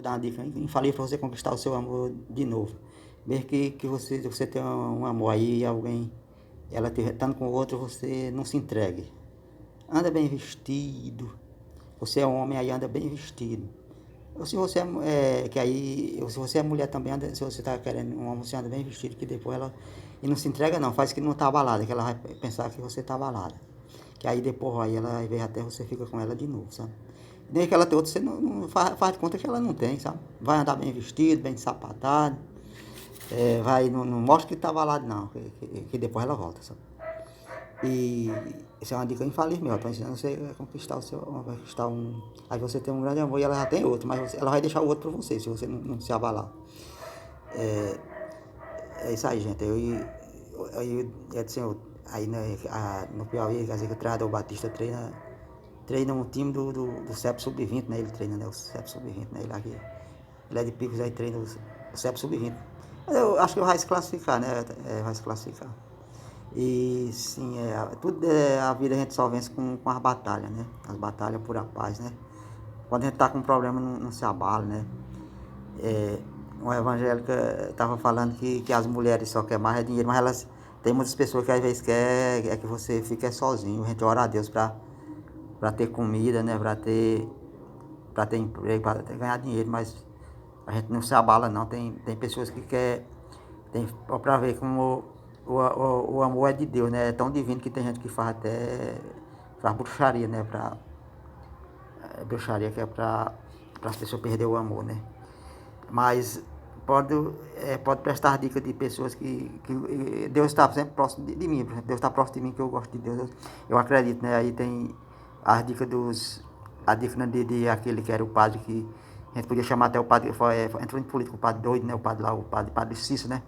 Vou dar uma dica infalível para você conquistar o seu amor de novo. Mesmo que você tenha um amor aí e alguém, ela estiver estando com outro, você não se entregue. Anda bem vestido. Você é um homem aí, anda bem vestido. Ou se você que aí, se você é mulher também, anda, se você está querendo um homem, você anda bem vestido, que depois ela. E não se entrega não, faz que não tá abalada, que ela vai pensar que você tá abalada. Que aí depois aí ela vai ver até você fica com ela de novo, sabe? Nem que ela tem outra, você não faz de conta que ela não tem, sabe? Vai andar bem vestido, bem sapatado. Vai, não mostra que tá abalado não, que depois ela volta, sabe? E isso é uma dica infalível meu, eu tô ensinando você a conquistar o seu, a conquistar um. Aí você tem um grande amor e ela já tem outro, mas ela vai deixar o outro pra você, se você não se abalar. É isso aí, gente. Assim, aí no Piauí, quer dizer que o treinador Batista treina um time do CEP Sub-20, né? Ele treina, né? O CEP Sub-20, né? Ele é de Picos, aí treina o CEP Sub-20. Mas eu acho que vai se classificar, né? Vai se classificar. E sim, tudo a vida a gente só vence com as batalhas, né? As batalhas por a paz, né? Quando a gente tá com um problema, não se abala, né? Uma evangélica estava falando que as mulheres só querem mais dinheiro, mas elas tem muitas pessoas que às vezes quer que você fique sozinho. A gente ora a Deus para ter comida, né? Para ter emprego, para ganhar dinheiro, mas a gente não se abala não. Tem pessoas que quer tem para ver como o amor é de Deus, né? É tão divino que tem gente que faz bruxaria, né? Bruxaria que é para as pessoas perder o amor, né? Mas pode prestar dicas de pessoas que Deus está sempre próximo de mim, por exemplo, Deus está próximo de mim, que eu gosto de Deus, eu acredito, né? Aí tem as dicas a dica, né, de aquele que era o padre que a gente podia chamar até o padre, entrou em política, o padre doido, né? O padre lá, padre Cícero, né?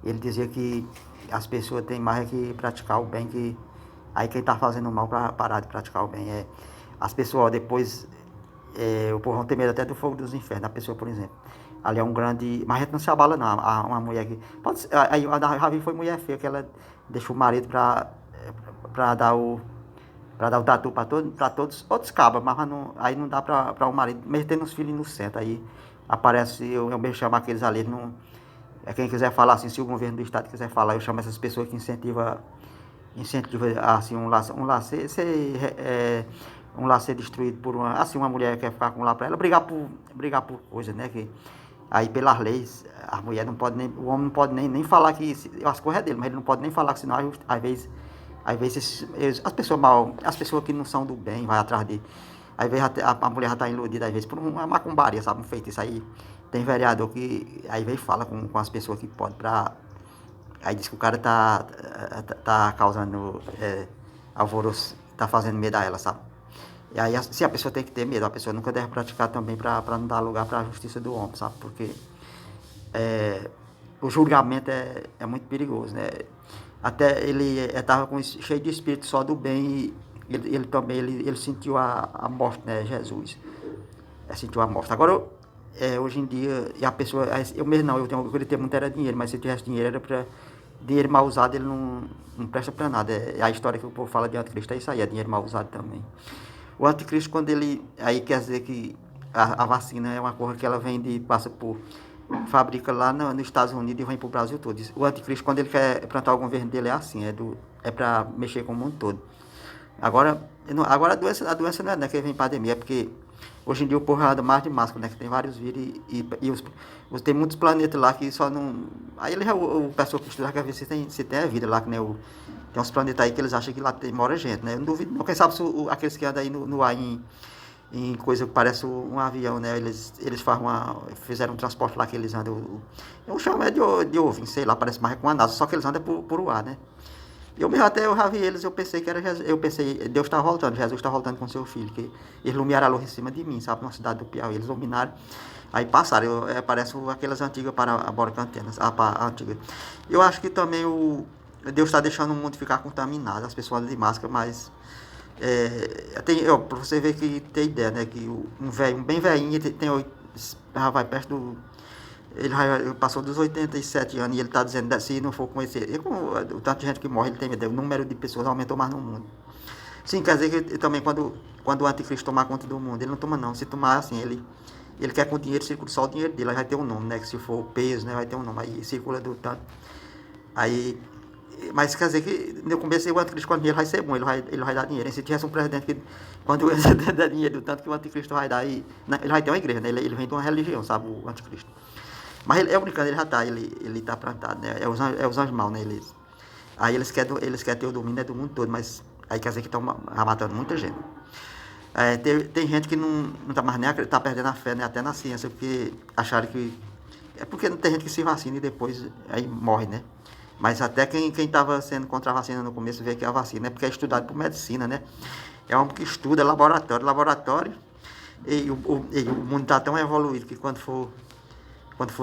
Ele dizia que as pessoas têm mais que praticar o bem, que aí quem está fazendo mal para parar de praticar o bem. As pessoas depois, o povo vão ter medo até do fogo dos infernos, a pessoa, por exemplo. Ali é um grande. Mas a gente não se abala, não. Uma mulher que. Pode ser, aí a da Ravi foi mulher feia, que ela deixou o marido pra dar o. Pra dar o tatu pra todos outros cabas, mas não, aí não dá pra o marido, mesmo tendo os filhos inocentes. Aí aparece, eu mesmo chamo aqueles ali, não, quem quiser falar assim, se o governo do estado quiser falar, eu chamo essas pessoas que incentiva assim, um lar ser destruído por uma mulher que quer ficar com um lar para ela, brigar por coisa, né? Que, aí pelas leis, a mulher não pode nem, o homem não pode nem falar que, as coisas é dele, mas ele não pode nem falar que senão às vezes as pessoas mal, as pessoas que não são do bem, vai atrás dele. Às vezes a mulher já está iludida, às vezes, por uma macumbaria, sabe? Um feitiço. Aí tem vereador que aí vem e fala com as pessoas que podem pra. Aí diz que o cara tá causando alvoroço, tá fazendo medo a ela, sabe? E aí, se a pessoa tem que ter medo, a pessoa nunca deve praticar também pra não dar lugar pra justiça do homem, sabe? Porque é, o julgamento é muito perigoso, né? Até ele estava cheio de espírito só do bem e ele também ele sentiu a morte, né? Jesus sentiu a morte. Agora, hoje em dia, e a pessoa, eu mesmo não, eu queria ter muito era dinheiro, mas se eu tivesse dinheiro era para dinheiro mal usado, ele não presta para nada. A história que o povo fala de anticristo é isso aí, é dinheiro mal usado também. O anticristo, quando ele, aí quer dizer que a vacina é uma coisa que ela vem passa por, fabrica lá nos Estados Unidos e vem para o Brasil todo. O anticristo, quando ele quer plantar o governo dele, é assim, é para mexer com o mundo todo. Agora a doença não é, né, que vem pandemia, é porque hoje em dia o povo anda mais de máscara, né? Que tem vários vírus tem muitos planetas lá que só não. Aí o pessoal que estuda quer ver se tem a vida lá, que nem tem uns planetas aí que eles acham que lá mora gente, né? Eu não duvido, não. Quem sabe aqueles que andam aí no ar em coisa que parece um avião, né? Eles fizeram um transporte lá que eles andam. Eu chamo de OVNI, sei lá, parece mais com uma NASA, só que eles andam por o ar, né? Eu mesmo até eu já vi eles, eu pensei que era Jesus, eu pensei, Deus está voltando, Jesus está voltando com seu filho, que eles iluminaram a luz em cima de mim, sabe, na cidade do Piauí, eles iluminaram, aí passaram, parece aquelas antigas parabólicas antenas, antigas. Eu acho que também Deus está deixando o mundo ficar contaminado, as pessoas de máscara, mas pra você ver que tem ideia, né, que um velho, um bem velhinho, já vai perto ele já passou dos 87 anos e ele está dizendo, se não for conhecer, o tanto de gente que morre, ele tem medo, o número de pessoas aumentou mais no mundo. Sim, quer dizer que também quando o anticristo tomar conta do mundo, ele não toma não, se tomar assim, ele quer com o dinheiro, circula só o dinheiro dele, aí vai ter um nome, né? Que se for o peso, né? Vai ter um nome, aí circula do tanto. Aí, mas quer dizer que no começo o anticristo, quando ele vai ser bom, ele vai dar dinheiro. E se tivesse um presidente que, quando ele der dinheiro do tanto que o anticristo vai dar, aí, ele vai ter uma igreja, né? Ele vem de uma religião, sabe, o anticristo. Mas ele é brincando, ele já tá, ele tá plantado, né? É os anjos maus, né? Aí eles querem ter o domínio, né, do mundo todo, mas aí quer dizer que estão matando muita gente. Tem gente que não tá mais nem tá perdendo a fé, né, até na ciência, porque acharam que. É porque não tem gente que se vacina e depois aí morre, né? Mas até quem estava sendo contra a vacina no começo vê que é a vacina, é porque é estudado por medicina, né? É um que estuda laboratório, e o mundo está tão evoluído que quando for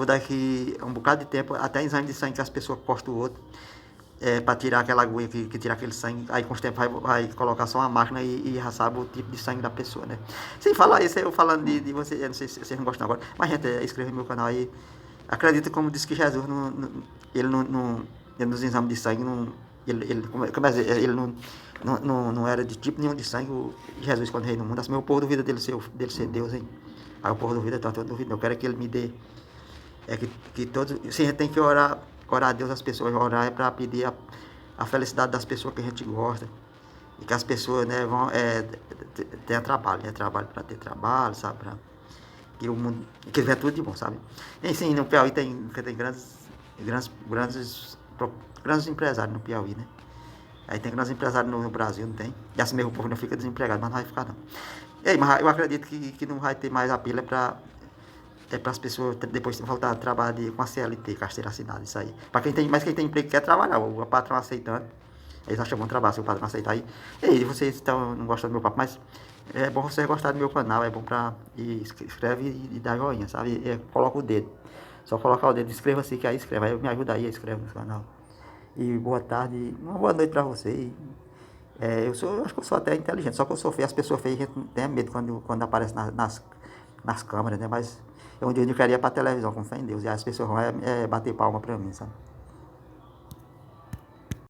daqui a um bocado de tempo, até exame de sangue que as pessoas postam o outro, para tirar aquela agulha que tira aquele sangue, aí com o tempo vai colocar só uma máquina e já sabe o tipo de sangue da pessoa, né? Sem falar isso, eu falando de você, eu não sei se vocês não gostam agora, mas gente, inscreva no meu canal aí. Acredita como disse que Jesus, ele nos exames de sangue, ele não era de tipo nenhum de sangue. Jesus, quando veio no mundo, assim, o povo duvida dele ser Deus, hein? Aí o povo duvida, tanto eu duvido, eu quero que ele me dê. Que todos. Se a gente tem que orar a Deus, as pessoas orar é para pedir a felicidade das pessoas que a gente gosta. E que as pessoas, né, tenham trabalho, né? Trabalho para ter trabalho, sabe? Que o mundo. Que vier tudo de bom, sabe? E sim, no Piauí tem grandes empresários no Piauí, né? Aí tem grandes empresários no Brasil, não tem? E assim mesmo o povo não fica desempregado, mas não vai ficar não. Ei, mas eu acredito que não vai ter mais apelo para as pessoas depois voltar a trabalhar com a CLT, carteira assinada, isso aí. Mas quem tem emprego quer trabalhar, o patrão aceitando, eles acham bom trabalho, se o patrão aceitar aí. E vocês não gostam do meu papo, mas é bom você gostar do meu canal, é bom pra. Escreve e dá joinha, sabe? Coloca o dedo. Só colocar o dedo, inscreva-se que aí escreve. Aí me ajuda aí, escreve no canal. E boa tarde, uma boa noite pra você. Eu acho que eu sou até inteligente, só que eu sou feio, as pessoas feias, a gente tem medo quando aparece nas câmeras, né? Mas um dia eu queria ir pra televisão com fé em Deus, e as pessoas vão bater palma pra mim, sabe?